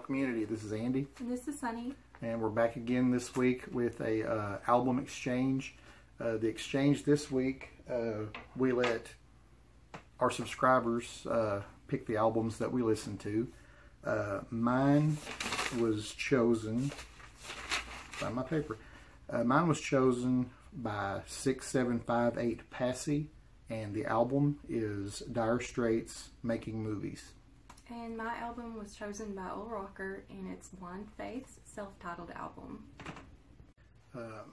community. This is Andy. And this is Sunny. And we're back again this week with a album exchange. The exchange this week, we let our subscribers pick the albums that we listen to. Mine was chosen by my paper. Mine was chosen by 6758 Passy, and the album is Dire Straits, Making Movies. And my album was chosen by Ole Rocker, and it's Blind Faith's self-titled album.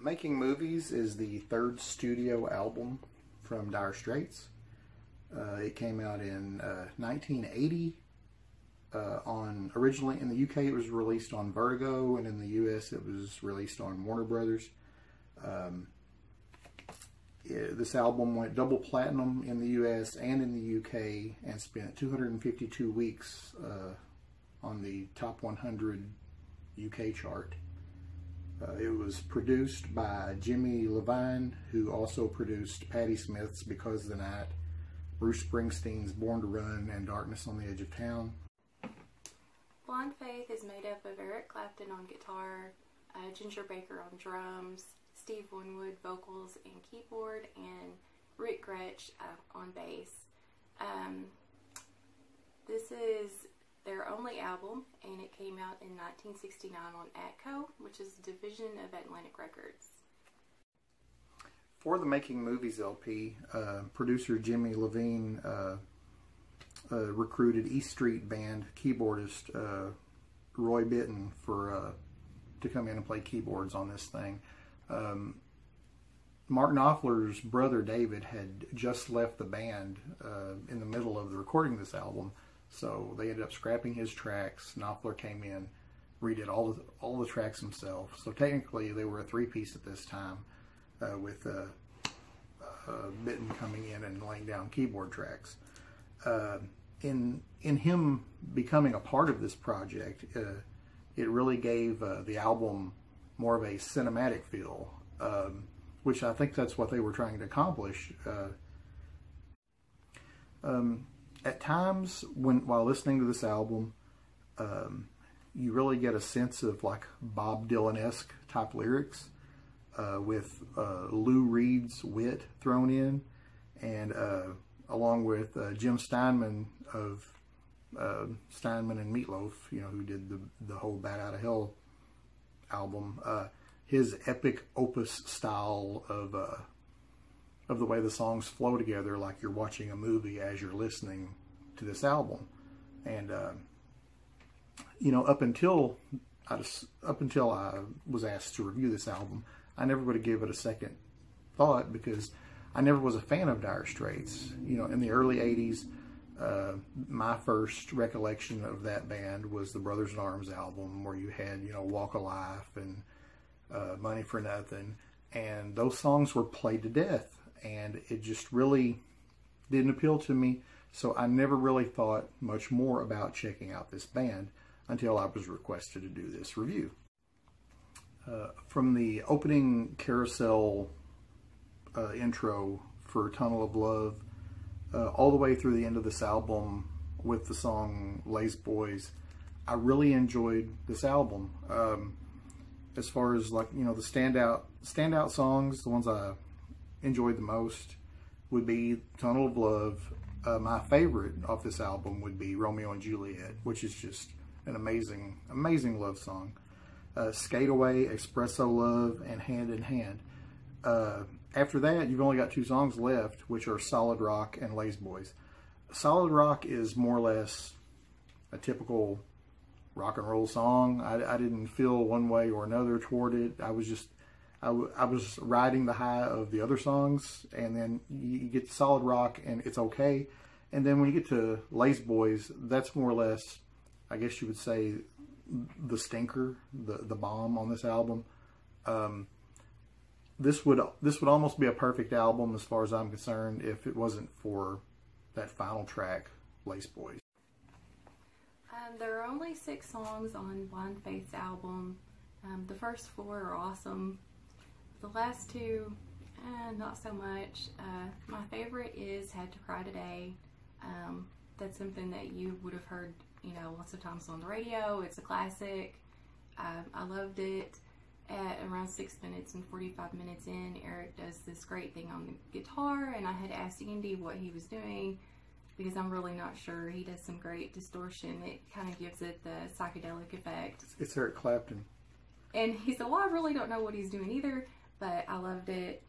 Making Movies is the third studio album from Dire Straits. It came out in 1980. Originally in the UK it was released on Vertigo, and in the US it was released on Warner Brothers. This album went double platinum in the US and in the UK and spent 252 weeks on the top 100 UK chart. It was produced by Jimmy Levine, who also produced Patti Smith's Because of the Night, Bruce Springsteen's Born to Run, and Darkness on the Edge of Town. Blind Faith is made up of Eric Clapton on guitar, Ginger Baker on drums, Steve Winwood vocals and keyboard, and Rick Gretsch on bass. This is their only album, and it came out in 1969 on Atco, which is a division of Atlantic Records. For the Making Movies LP, producer Jimmy Levine recruited East Street Band keyboardist Roy Bittan to come in and play keyboards on this thing. Mark Knopfler's brother David had just left the band in the middle of the recording of this album, so they ended up scrapping his tracks. Knopfler came in, redid all the tracks himself. So technically they were a three-piece at this time, with Bittan coming in and laying down keyboard tracks. In him becoming a part of this project, it really gave the album more of a cinematic feel, which I think that's what they were trying to accomplish. At times, while listening to this album, you really get a sense of like Bob Dylan-esque type lyrics, with Lou Reed's wit thrown in, and along with Jim Steinman of Steinman and Meatloaf, who did the whole Bat Out of Hell album. His epic opus style of the way the songs flow together, like you're watching a movie as you're listening to this album. And up until I was asked to review this album, I never would have given it a second thought, because I never was a fan of Dire Straits. In the early 80s, my first recollection of that band was the Brothers in Arms album, where you had, Walk of Life and Money for Nothing, and those songs were played to death, and it just really didn't appeal to me. So I never really thought much more about checking out this band until I was requested to do this review. From the opening carousel intro for Tunnel of Love, all the way through the end of this album with the song Lazy Boys, I really enjoyed this album. As far as the standout songs, the ones I enjoyed the most would be Tunnel of Love. My favorite off this album would be Romeo and Juliet, which is just an amazing, amazing love song. Skate Away, Espresso Love, and Hand in Hand. After that, you've only got two songs left, which are Solid Rock and Lazy Boys. Solid Rock is more or less a typical rock and roll song. I didn't feel one way or another toward it. I was riding the high of the other songs, and then you get to Solid Rock and it's okay. And then when you get to Lazy Boys, that's more or less, I guess you would say, the stinker, the bomb on this album. This would almost be a perfect album as far as I'm concerned if it wasn't for that final track, Lazy Boys. There are only 6 songs on Blind Faith's album. The first 4 are awesome. The last 2, not so much. My favorite is Had to Cry Today. That's something that you would have heard lots of times on the radio. It's a classic. I loved it. At around 6 minutes and 45 minutes in, Eric does this great thing on the guitar, and I had asked Andy what he was doing because I'm really not sure. He does some great distortion. It kind of gives it the psychedelic effect. It's Eric Clapton. And he said, well, I really don't know what he's doing either, but I loved it.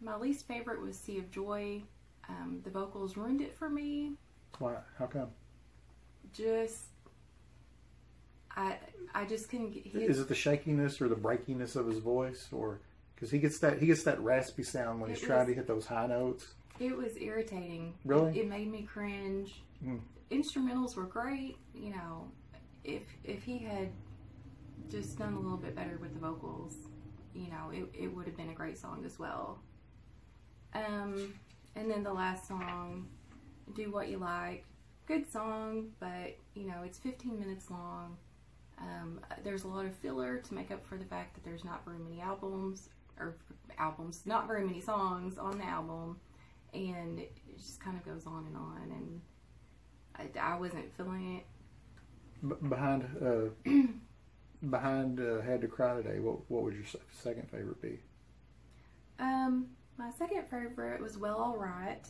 My least favorite was Sea of Joy. The vocals ruined it for me. Why? How come? I just couldn't get hit. Is it the shakiness or the breakiness of his voice, or because he gets that raspy sound when he's trying to hit those high notes? It was irritating. Really? It made me cringe. Instrumentals were great. If he had just done a little bit better with the vocals, it would have been a great song as well. And then the last song, Do What You Like. Good song, but it's 15 minutes long. There's a lot of filler to make up for the fact that there's not very many not very many songs on the album, and it just kind of goes on, and I wasn't feeling it. Behind Had to Cry Today, what would your second favorite be? My second favorite was Well Alright,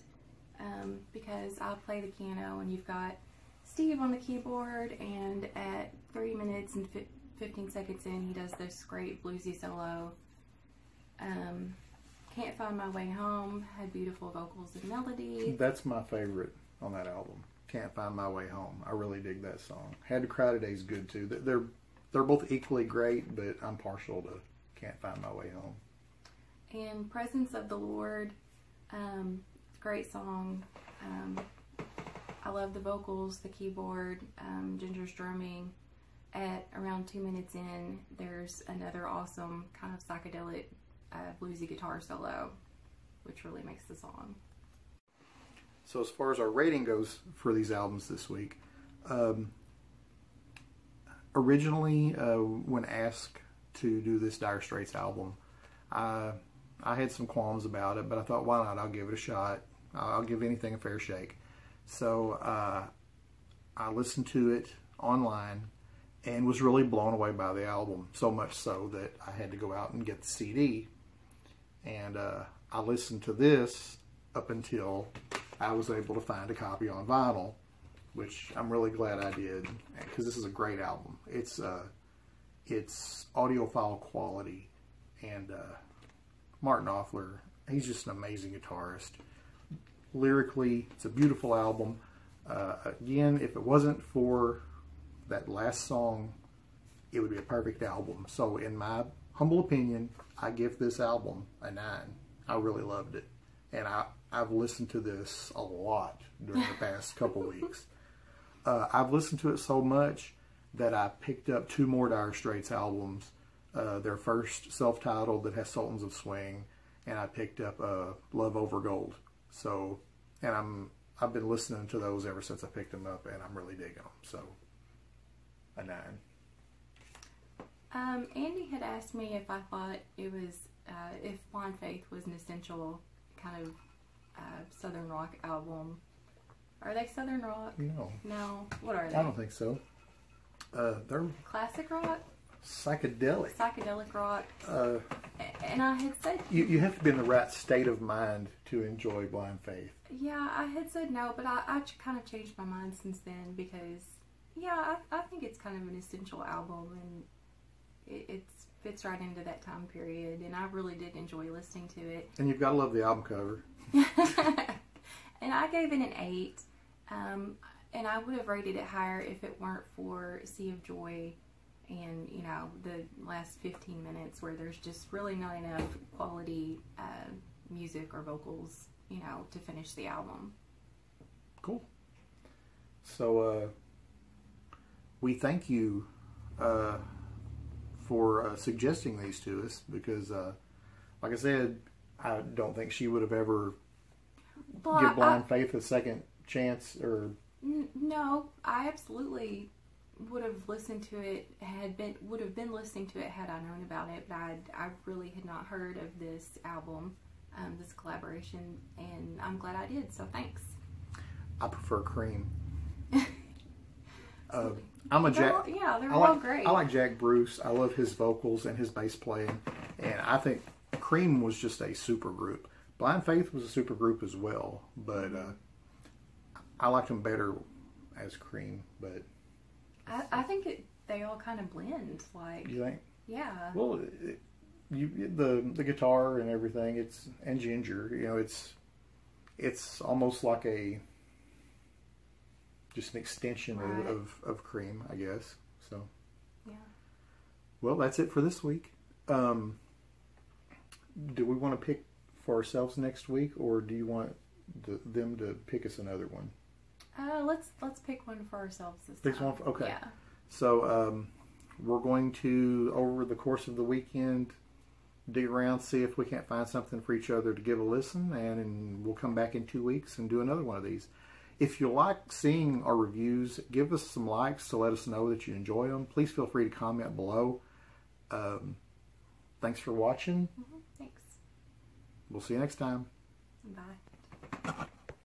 because I play the piano and you've got Steve on the keyboard, and at 3 minutes and 15 seconds in, he does this great bluesy solo. Can't Find My Way Home had beautiful vocals and melody. That's my favorite on that album. Can't Find My Way Home. I really dig that song. Had to Cry Today is good too. They're both equally great, but I'm partial to Can't Find My Way Home. And Presence of the Lord, great song. I love the vocals, the keyboard, Ginger's drumming. At around 2 minutes in, there's another awesome kind of psychedelic bluesy guitar solo, which really makes the song. So as far as our rating goes for these albums this week, originally when asked to do this Dire Straits album, I had some qualms about it, but I thought, why not? I'll give it a shot. I'll give anything a fair shake. So I listened to it online and was really blown away by the album, so much so that I had to go out and get the CD. And I listened to this up until I was able to find a copy on vinyl, which I'm really glad I did, because this is a great album. It's audiophile quality, and Martin Knopfler, he's just an amazing guitarist. Lyrically, it's a beautiful album. Again, if it wasn't for that last song, it would be a perfect album. So in my humble opinion, I give this album a 9. I really loved it. And I've listened to this a lot during the past couple weeks. I've listened to it so much that I picked up 2 more Dire Straits albums. Their first self-titled that has Sultans of Swing, and I picked up Love Over Gold. So, and I've been listening to those ever since I picked them up, and I'm really digging them. So, a 9. Andy had asked me if I thought it was, if Blind Faith was an essential kind of Southern rock album. Are they Southern rock? No. No? What are they? I don't think so. They're classic rock? Psychedelic. Psychedelic rock. And I had said... You have to be in the right state of mind to enjoy Blind Faith. Yeah, I had said no, but I kind of changed my mind since then because, yeah, I think it's kind of an essential album, and it fits right into that time period, and I really did enjoy listening to it. And you've got to love the album cover. And I gave it an 8, and I would have rated it higher if it weren't for Sea of Joy and, the last 15 minutes where there's just really not enough quality music or vocals, to finish the album. Cool. So, we thank you for suggesting these to us because, like I said, I don't think she would have ever give Blind Faith a second chance. Or no, I absolutely would have listened to it. Would have been listening to it had I known about it, but I really had not heard of this album, this collaboration, and I'm glad I did. So thanks. I prefer Cream. I'm a Jack. They're all great. I like Jack Bruce. I love his vocals and his bass playing, and I think Cream was just a super group. Blind Faith was a super group as well, but I liked them better as Cream. But I think they all kind of blend. Like, you think? Yeah. Well, the guitar and everything. And Ginger. You know, it's almost like just an extension of Cream, I guess. So. Yeah. Well, that's it for this week. Do we want to pick for ourselves next week, or do you want them to pick us another one? Let's pick one for ourselves this time. Pick one. Okay. Yeah. So we're going to, over the course of the weekend, dig around, see if we can't find something for each other to give a listen, and we'll come back in 2 weeks and do another one of these. If you like seeing our reviews, give us some likes to let us know that you enjoy them. Please feel free to comment below. Thanks for watching. Thanks. We'll see you next time. Bye.